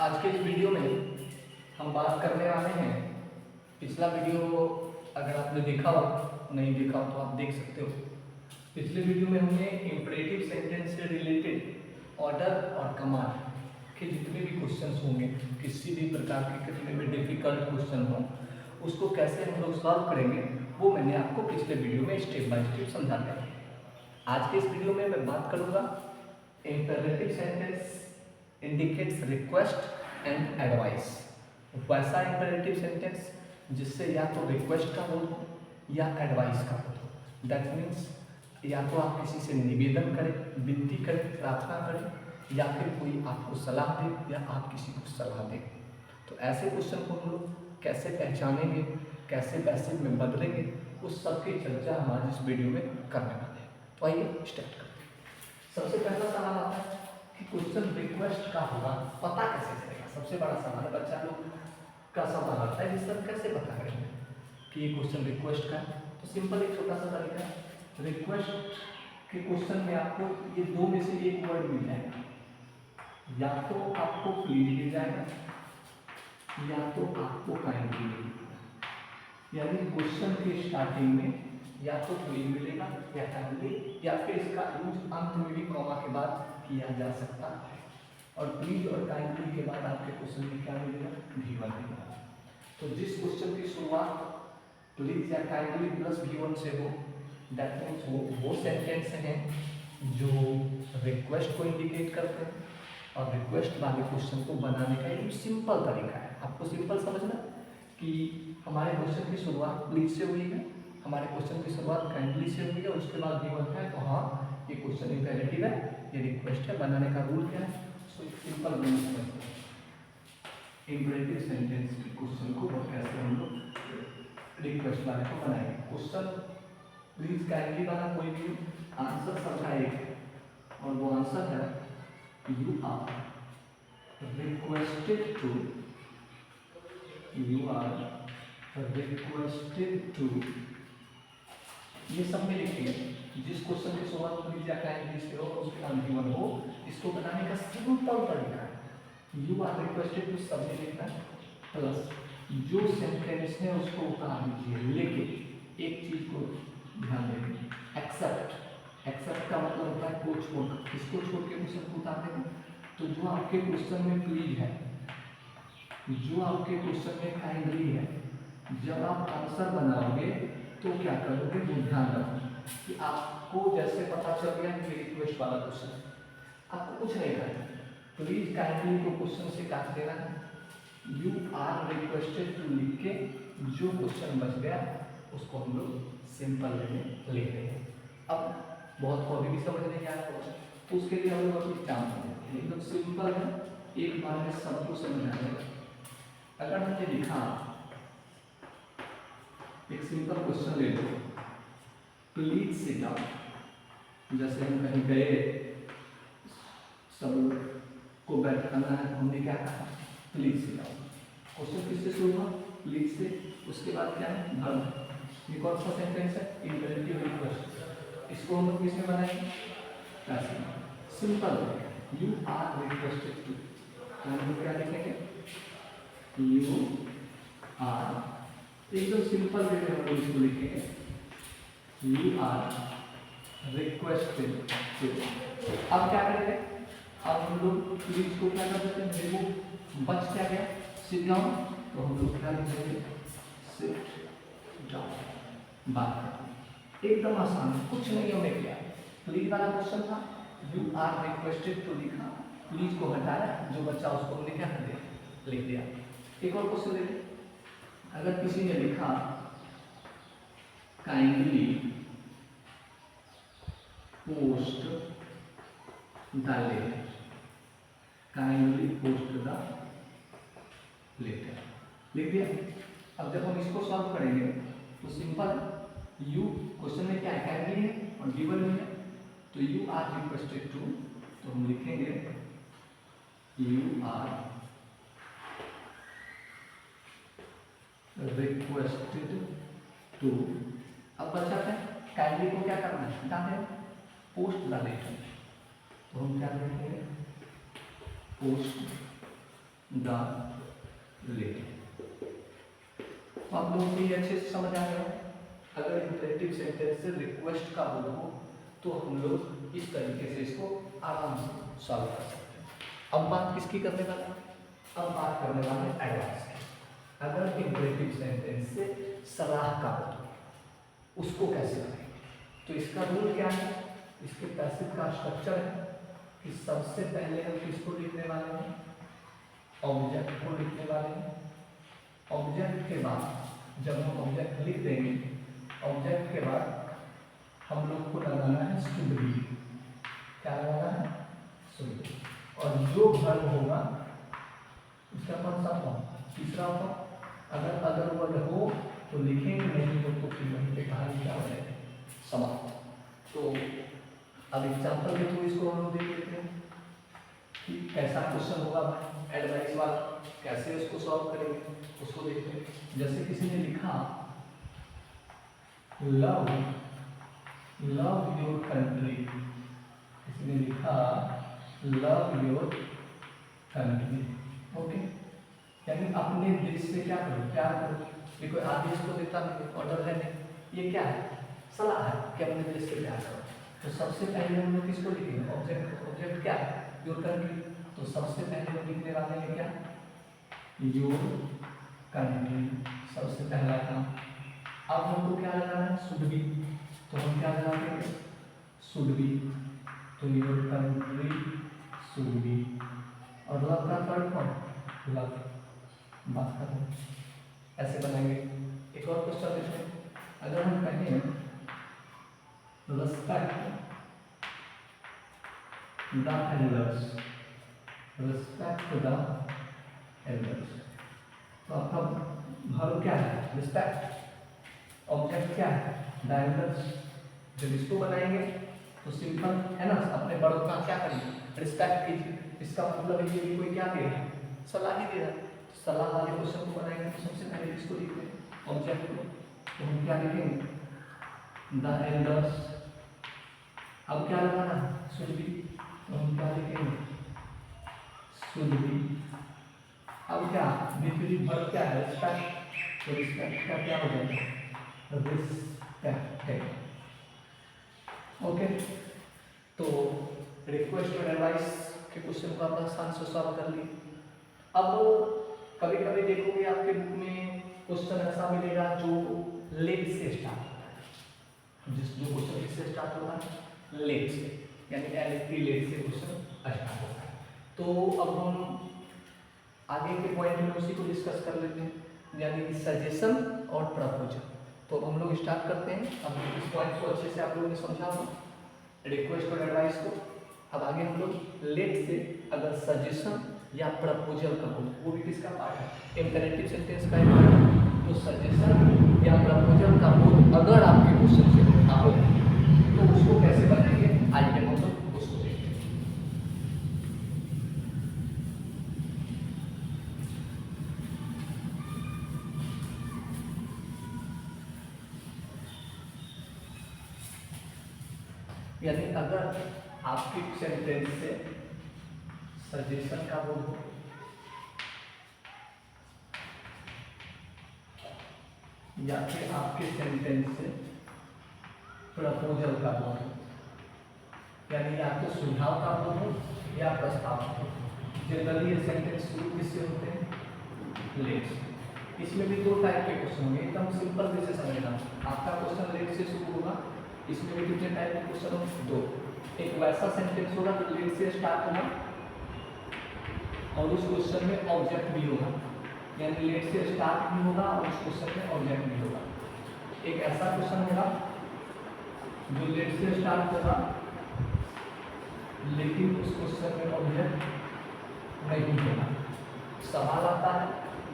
आज के इस वीडियो में हम बात करने वाले हैं। पिछला वीडियो अगर आपने देखा हो, नहीं देखा हो तो आप देख सकते हो। पिछले वीडियो में हमने इंपरेटिव सेंटेंस से रिलेटेड ऑर्डर और कमांड के जितने भी क्वेश्चंस होंगे, किसी भी प्रकार के कितने भी डिफिकल्ट क्वेश्चन हो, उसको कैसे हम लोग सॉल्व करेंगे वो मैंने आपको पिछले वीडियो में स्टेप बाय स्टेप समझा दिया। आज के इस वीडियो में मैं बात करूँगा imperative sentence indicates request and advice. वैसा इंपरेटिव सेंटेंस जिससे या तो रिक्वेस्ट का बोल हो या एडवाइस का बोल हो। दैट मीन्स या तो आप किसी से निवेदन करें, विनती करें, प्रार्थना करें, या फिर कोई आपको सलाह दे या आप किसी को सलाह दें। तो ऐसे क्वेश्चन को हम लोग कैसे पहचानेंगे, कैसे पैसिव में बदलेंगे, उस सब की चर्चा हम आज इस वीडियो में करने वाले हैं। तो आइए स्टार्ट करते हैं। सबसे पहला सवाल आता है कि क्वेश्चन रिक्वेस्ट का होगा, पता कैसे चलेगा। सबसे बड़ा सवाल है, बच्चा लोग का सवाल आता है, जिस सब कैसे पता करेंगे कि ये क्वेश्चन रिक्वेस्ट का है। तो सिंपल एक छोटा सा तरीका है, रिक्वेस्ट के क्वेश्चन में आपको ये दो में से एक वर्ड मिल जाएगा, या तो आपको प्लीज मिल जाएगा या तो आपको काइंडली मिलेगा। यानी क्वेश्चन के स्टार्टिंग में या तो प्लीज मिलेगा या काइंडली, या फिर इसका यूज अंत में भी कॉमा के बाद किया जा सकता है। और प्लीज और काइंडली के बाद आपके क्वेश्चन में क्या मिलेगा, V1 मिलेगा। तो जिस क्वेश्चन की शुरुआत प्लीज या काइंडली प्लस V1 से हो, दैट मीन्स वो सेंटेंस हैं जो रिक्वेस्ट को इंडिकेट करते हैं। और रिक्वेस्ट वाले क्वेश्चन को बनाने का एक सिंपल तरीका है, आपको सिंपल समझना कि हमारे क्वेश्चन की शुरुआत प्लीज से हुई है, हमारे क्वेश्चन की शुरुआत काइंडली से हुई है, उसके बाद V1 है। तो हाँ, ये क्वेश्चन इंपेरेटिव है, ये रिक्वेस्ट है। बनाने का रूल क्या है, सो एक सिंपल रूल समझते हैं। इंपेरेटिव सेंटेंस के क्वेश्चन को कैसे हम लोग रिक्वेस्ट वाले को बनाएंगे। क्वेश्चन प्लीज काइंडली वाला कोई भी आंसर सबका एक है, और वो आंसर है you are requested to, you are requested to. ये सब में लिखिए, जिस क्वेश्चन की शुरुआत प्लीज या काइंडली से हो उसके नाम V1 हो। इसको बनाने का सिंपल तरीका है, यू आर रिक्वेस्टेड टू सब में लिखना प्लस जो सेंटेंस है उसको उतार दीजिए, लेकिन एक चीज को ध्यान देंगे, एक्सेप्ट। एक्सेप्ट का मतलब होता है को छोड़कर, किसको छोड़ के क्वेश्चन को उतार देंगे। तो जो आपके क्वेश्चन में प्लीज है, जो आपके क्वेश्चन में काइंडली है, जब आप आंसर बनाओगे तो क्या करोगे, वो ध्यान रखो कि आपको जैसे पता चल गया कि रिक्वेस्ट वाला क्वेश्चन, आपको कुछ नहीं करना, प्लीज काइंडली को क्वेश्चन से काट देना है, यू आर रिक्वेस्टेड टू लिख के जो क्वेश्चन बच गया उसको हम लोग सिंपल में ले रहे हैं। अब बहुत को अभी भी समझ नहीं आया तो उसके लिए हम लोग अपनी चांस दें, एकदम सिंपल है, एक बार में सबको समझ आ जाएगा। अगर हमने लिखा एक सिंपल क्वेश्चन ले लो, प्लीज सिट डाउन। जैसे हम कहीं गए, सब को बैठाना है, तो हमने क्या कहा, प्लीज सिट डाउन। क्वेश्चन किससे शुरू हुआ, प्लीज से, उसके बाद क्या है, वर्ब। ये कौन सा सेंटेंस है, इंपेरेटिव रिक्वेस्ट। इसको हम लोग किसमें बनाएंगे, passive. Simple, you are requested to, तो हम लोग क्या लिखेंगे, यू आर, एकदम सिंपल वे में हम लोग इसको लिखेंगे, यू आर रिक्वेस्टेड टू। अब क्या करेंगे, अब हम लोग प्लीज को क्या कर देते हैं, रिमूव, बच क्या गया, सिट डाउन। तो हम लोग क्या लिखेंगे, सिट डाउन। बात एकदम आसान, कुछ नहीं हमने किया। प्लीज वाला क्वेश्चन था, यू आर रिक्वेस्टेड टू लिखा, प्लीज को हटाया, जो बच्चा उसको हमने क्या कर दिया, लिख दिया। एक और क्वेश्चन देखिए, अगर किसी ने लिखा kindly post the letter, kindly post the letter, लिख दिया। अब जब हम इसको सॉल्व करेंगे तो सिंपल, यू क्वेश्चन में क्या है, काइंडली है और गिवन है, तो यू आर रिक्वेस्टेड टू, तो हम लिखेंगे यू आर रिक्वेस्टेड टू। अब बचा है काइंडली को क्या करना है, हटा दें, पोस्ट द लेटर। तो हम क्या लिखेंगे, पोस्ट द लेडी। तो आप लोगों को ये अच्छे से समझ आ गया। अगर इंपरेटिव सेंटेंस से रिक्वेस्ट का बोल हो तो हम लोग इस तरीके से इसको आराम से सॉल्व कर सकते हैं। अब बात किसकी करने वाले हैं? अब बात करने वाले एडवांस की। अगर इंपरेटिव सेंटेंस से सलाह का बोल हो उसको कैसे करेंगे? तो इसका रूल क्या है? इसके पैसिव का स्ट्रक्चर है कि सबसे पहले हम किसको लिखने वाले हैं? ऑब्जेक्ट को लिखने वाले हैं। ऑब्जेक्ट के बाद जब हम ऑब्जेक्ट लिख देंगे, ऑब्जेक्ट के बाद हम लोग को लगाना है शुड बी। क्या लगाना है? Should be. और जो वर्ब होगा उसका कौन सा फॉर्म? तीसरा फॉर्म। अगर वर्ड हो तो लिखेंगे, नहीं हो तो फिर वहीं पे कहानी क्या हो जाएगी? समाप्त। तो अब एग्जाम्पल के थ्रू इसको हम लोग देख लेते हैं कि कैसा क्वेश्चन होगा एडवाइस वाला, कैसे उसको सॉल्व करेंगे उसको देखते हैं। जैसे किसी ने लिखा लव योर कंट्री, किसी ने लिखा लव योर कंट्री, ओके, यानी अपने देश से क्या करो? प्यार करो। ये कोई आदेश को देता नहीं, ऑर्डर है नहीं, ये क्या है? सलाह है कि अपने देश से प्यार करो। तो सबसे पहले हम लोग किसको लिखेंगे? ऑब्जेक्ट। ऑब्जेक्ट क्या है? Your country. तो सबसे पहले हम लिखने वाले हैं क्या? योर कंट्री, सबसे पहला काम। अब हमको क्या लगाना है? Should be. तो हम क्या लगाएंगे? Should be. तो योर कंट्री शुड बी। और लव का थर्ड फॉर्म लव, बात खत्म। ऐसे बनाएंगे। एक और क्वेश्चन देखते हैं। अगर हम कहें respect the elders, respect the elders, तो आपका वर्ब क्या है? रिस्पेक्ट। ऑब्जेक्ट क्या है? the elders। जब इसको बनाएंगे तो सिंपल है ना, अपने बड़ों का क्या करेंगे? रिस्पेक्ट कीजिए। इसका मतलब है कि कोई क्या दे रहा है? सलाह ही दे रहा है। सलाह वाले क्वेश्चन को बनाएंगे तो सबसे पहले किसको लिखते हैं? ऑब्जेक्ट को। तो हम क्या लिखेंगे? The elders. अब क्या लगाना? Should be. तो हम क्या लिखेंगे? Should be. अब क्या विपरीत वर्ब क्या है? रिस्पेक्ट। तो रिस्पेक्ट का क्या हो जाएगा? रिस्पेक्ट। ओके, तो रिक्वेस्ट और एडवाइस के क्वेश्चन को आप आसान से सॉल्व कर लिए। अब कभी कभी देखोगे आपके बुक में क्वेश्चन ऐसा मिलेगा जो लेट से स्टार्ट होता है। जो क्वेश्चन किससे स्टार्ट होता है? लेट से, यानी एलएटी लेट से क्वेश्चन स्टार्ट होता है। तो अब हम आगे के पॉइंट में उसी को डिस्कस कर लेते हैं, यानी कि सजेशन और प्रपोजल। तो हम लोग स्टार्ट करते हैं। अब इस पॉइंट को अच्छे से आप लोगों ने समझा हो, रिक्वेस्ट और एडवाइस को। अब आगे हम लोग लेट से अगर सजेशन या प्रपोजल का हो, वो भी किसका पार्ट है? इम्पेरेटिव सेंटेंस का पार्ट है। तो सजेशन या प्रपोजल का बोध अगर आपके क्वेश्चन से होता हो तो उसको कैसे बनाएंगे? आइए हम लोग उसको देखते हैं। यानी अगर आपके सेंटेंस से सजेशन का बोध हो या फिर आपके सेंटेंस से प्रपोजल का बोध हो, यानी या तो सुझाव का बोध हो या प्रस्ताव का बोध हो। जनरली ये सेंटेंस शुरू किससे होते हैं? लेट से। इसमें भी दो टाइप के क्वेश्चन होंगे, एकदम सिंपल वे से समझना। आपका क्वेश्चन लेट से शुरू होगा, इसमें भी कितने टाइप के क्वेश्चन होंगे? दो। एक वैसा सेंटेंस होगा जो लेट से स्टार्ट होगा और उस क्वेश्चन में ऑब्जेक्ट भी होगा, यानी लेट से स्टार्ट भी होगा और उस क्वेश्चन में ऑब्जेक्ट भी होगा। एक ऐसा क्वेश्चन होगा जो लेट से स्टार्ट होगा लेकिन उस क्वेश्चन में ऑब्जेक्ट नहीं होगा। सवाल आता है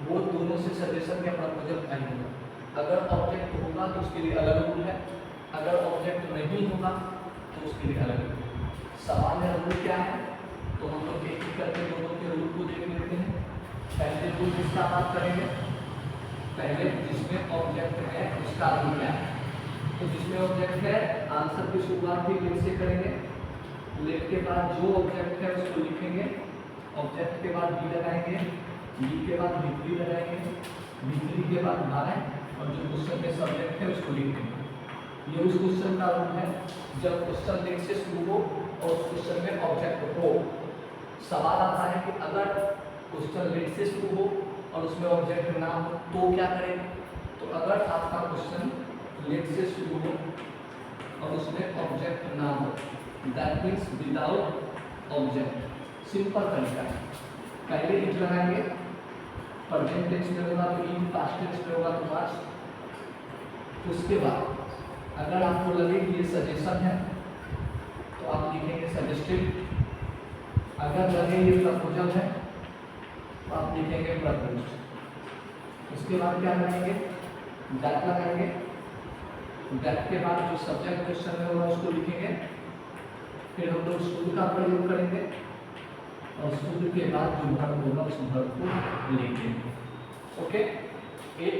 वो दोनों से सजेशन या प्रपोजल का ही होगा। अगर ऑब्जेक्ट होगा तो उसके लिए अलग रूल है, अगर ऑब्जेक्ट नहीं होगा तो उसके लिए अलग रूल है। सवाल है रूल क्या है, तो हम लोग एक एक करके दोनों के रूल को देख लेते हैं। पहले रूल किसका बात करेंगे? पहले जिसमें ऑब्जेक्ट है उसका रूल क्या है? तो जिसमें ऑब्जेक्ट है आंसर की शुरुआत भी लेट से करेंगे। लेट के बाद जो ऑब्जेक्ट है उसको लिखेंगे, ऑब्जेक्ट के बाद बी लगाएंगे, बी के बाद B3 लगाएंगे, B3 के बाद 12 और जो क्वेश्चन में सब्जेक्ट है उसको लिख देंगे। ये उस क्वेश्चन का रूल है, जब क्वेश्चन लेट से शुरू हो और उस क्वेश्चन में ऑब्जेक्ट हो। सवाल आता है कि अगर क्वेश्चन लेट से शुरू हो और उसमें ऑब्जेक्ट ना हो तो क्या करें। तो अगर आपका क्वेश्चन लेट से शुरू हो और उसमें ऑब्जेक्ट ना हो, that means without object. Simple तरीका है, पहले इट लगाएंगे, प्रेजेंट टेंस में होगा तो इन, पास्ट टेंस में होगा तो पास्ट। उसके बाद अगर आपको लगे कि ये सजेशन है तो आप लिखेंगे सजेस्टेड, अगर लगे ये प्रपोजल है तो आप लिखेंगे प्रपोज्ड। उसके बाद क्या लगाएंगे, दैट लगाएंगे, दैट के बाद जो सब्जेक्ट क्वेश्चन में होगा उसको लिखेंगे, फिर हम लोग शुड का प्रयोग करेंगे और शुड के बाद जो वर्ब होगा उस वर्ब को लिखेंगे। ओके, एक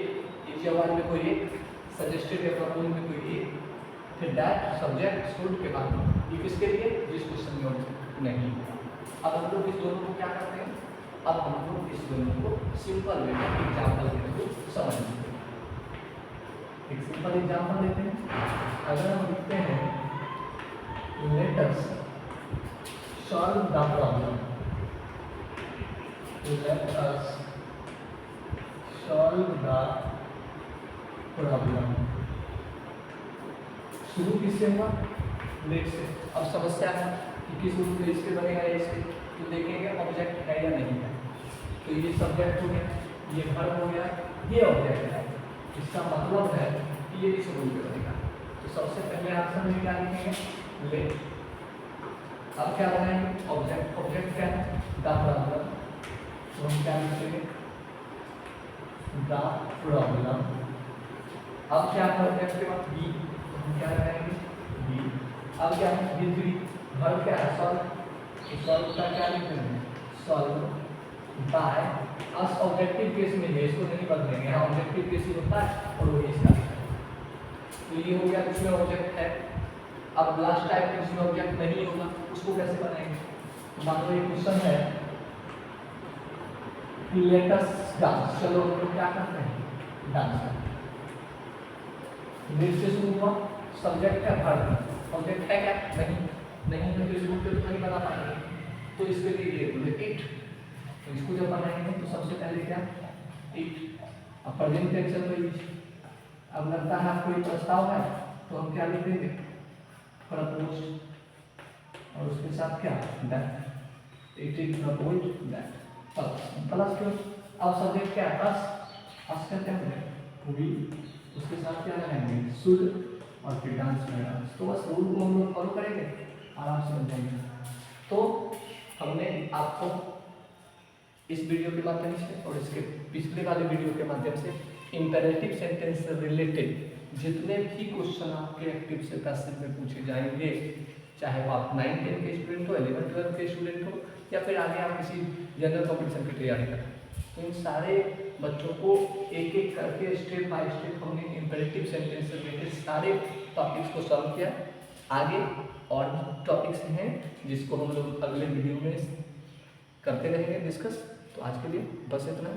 इजवाल में कोई एक, सजेस्टेड या प्रपोज में कोई एक, फिर दैट सब्जेक्ट शुड के बाद ये किसके लिए, जिस क्वेश्चन में ऑब्जेक्ट नहीं होगा। अब हम लोग इस दोनों को क्या करते हैं, अब हम लोग इस दोनों को सिंपल वे में एग्जाम्पल के थ्रू समझ लेते हैं। एक सिंपल एग्जाम्पल लेते हैं। अगर हम लिखते हैं let us solve the problem, let us solve the problem, शुरू किससे हुआ, लेट से। अब समस्या है कि किस रूप में इसके बनेगा या इसके, तो देखेंगे ऑब्जेक्ट है या नहीं है। तो ये सब्जेक्ट हो गया, ये वर्ब हो गया, ये ऑब्जेक्ट है। इसका मतलब है कि ये इस रूप में बनेगा। तो सबसे पहले आंसर में क्या लिखेंगे, लेट। अब क्या बनाएंगे, ऑब्जेक्ट, ऑब्जेक्ट क्या है, द प्रॉब्लम, तो हम क्या लिखेंगे, द प्रॉब्लम। अब क्या है ऑब्जेक्ट के बाद बी, तो हम क्या लगाएंगे, बी। अब क्या है B3, वर्ब क्या है, सॉल्व, तो सॉल्व का क्या लिखेंगे, solve by. Us objective case में है, इसको नहीं बदलेंगे, यहाँ ऑब्जेक्टिव केस ही होता है और वही इसका है। तो ये हो गया जिसमें ऑब्जेक्ट है। अब लास्ट टाइप जिसमें ऑब्जेक्ट नहीं होगा उसको कैसे बनाएंगे, मान लो ये क्वेश्चन है लेट अस डांस, चलो हम लोग क्या करते हैं, डांस। लेट से शुरू हुआ, सब्जेक्ट है वर्ब, ऑब्जेक्ट है क्या, नहीं है, तो इस रूप पे तो नहीं बना पाएंगे, तो इसके लिए ये इट। तो इसको जब बनाएंगे तो सबसे पहले क्या, इट। अब प्रेजेंट टेंस है तो इट। अब लगता है आपको एक प्रस्ताव है तो हम क्या लिख देंगे, प्रपोज्ड, और उसके साथ क्या, that, it is proposed that. Plus क्यों, अब सब्जेक्ट क्या है, अस का क्या है, वी, उसके साथ क्या लगाएंगे, शुड, और फिर डांस में डांस। तो बस रूल को हम लोग फॉलो करेंगे, आराम से बन जाएंगे। तो हमने आपको इस वीडियो के माध्यम से और इसके पिछले वाले वीडियो के माध्यम से इंपेरेटिव सेंटेंस से रिलेटेड जितने भी क्वेश्चन आपके एक्टिव से पैसिव में पूछे जाएंगे, चाहे वो आप 9-10 के स्टूडेंट हो, 11-12 के स्टूडेंट हो, या फिर आगे आप किसी जनरल कॉम्पिटिशन की तैयारी करें, तो इन सारे बच्चों को एक एक करके स्टेप बाय स्टेप हमने इंपेरेटिव सेंटेंस से रिलेटेड सारे टॉपिक्स को सॉल्व किया। आगे और भी टॉपिक्स हैं जिसको हम लोग अगले वीडियो में करते रहेंगे डिस्कस। तो आज के लिए बस इतना।